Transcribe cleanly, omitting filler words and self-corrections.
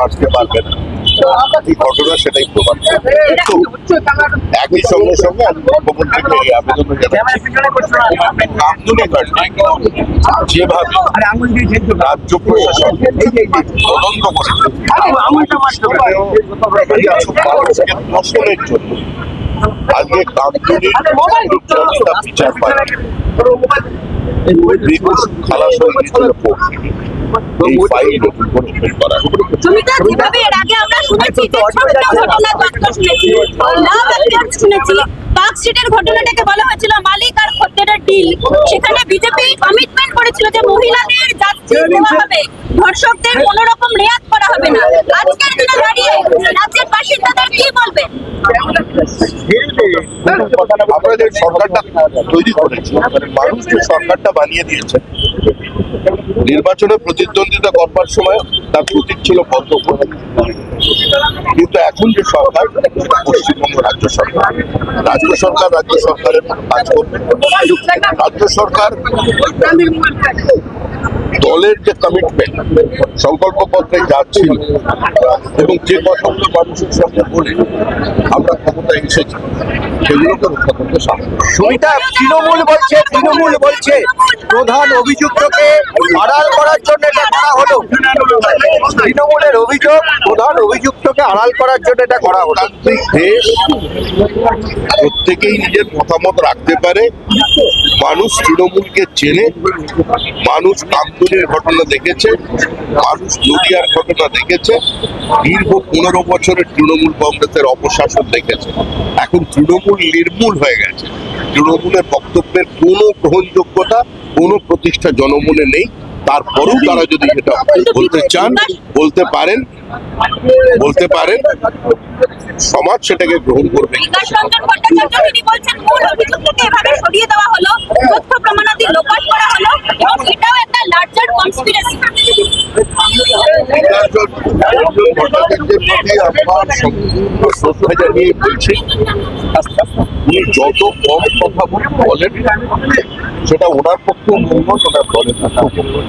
আসতে পারবে না এই ঘটনা সেটাই প্রমাণ। একই সঙ্গে সঙ্গে আমি মুখ্যমন্ত্রীকে এই আবেদন যেভাবে রাজ্য প্রশাসন তদন্ত করছে ফসলের জন্য আজকে কামদুনির বিচার পায় খালাস হয়ে গিয়েছিল এই ফাইল নতুন করে ওপেন করা। পার্কস্ট্রিটের ঘটনাটাকে বলা হয়েছিল মালিক আর খদ্দেরের ডিল। সেখানে বিজেপি কমিটমেন্ট করেছিল যে মহিলাদের যাত্রী দেওয়া হবে, ধর্ষকদের কোন রকম রেয়াত করা হবে না। আজকের দিনে দাঁড়িয়ে রাজ্যের বাসিন্দাদের কি বলবেন? আমরা যে সরকারটা তৈরি করেছি, মানুষ যে সরকারটা বানিয়ে দিয়েছে, নির্বাচনে প্রতিদ্বন্দ্বিতা করবার সময় তার প্রতীক ছিল পদ্মফুল। কিন্তু এখন যে সরকার, পশ্চিমবঙ্গ রাজ্য সরকার রাজ্য সরকারের কাজ করবে। রাজ্য সরকার দলের যে কমিটমেন্ট, সংকল্পপত্রে যা ছিল এবং যে কথাগুলো মানুষের সঙ্গে বলে আমরা ক্ষমতায় এসেছি, সেগুলোকে রক্ষা করতে সাহায্য। সুমিতা, তৃণমূল বলছে প্রধান অভিযুক্তকে আড়াল করার জন্য এটা করা হলো। তৃণমূলের অভিযোগ, প্রধান অভিযুক্তকে আড়াল করার জন্য এটা করা হলো। দেশ প্রত্যেকেই নিজের মতামত রাখতে পারে। মানুষ তৃণমূলকে চেনে, মানুষ কামদুনির ঘটনা দেখেছে, মানুষ নদিয়ার ঘটনা দেখেছে, দীর্ঘ 15 বছরের তৃণমূল কংগ্রেসের অপশাসন দেখেছে। এখন তৃণমূল নির্মূল হয়ে গেছে। তৃণমূলের বক্তব্যের কোনো গ্রহণযোগ্যতা, কোনো প্রতিষ্ঠা জনমনে নেই। তারপরেও তারা যদি এটা বলতে চান, বলতে পারেন, সমাজ সেটাকে গ্রহণ করবে। শ্রদ্ধা জানিয়ে বলছি, উনি যত কম কথা বলেন সেটা ওনার পক্ষেও মঙ্গল, ওনার দলের পক্ষেও মঙ্গল।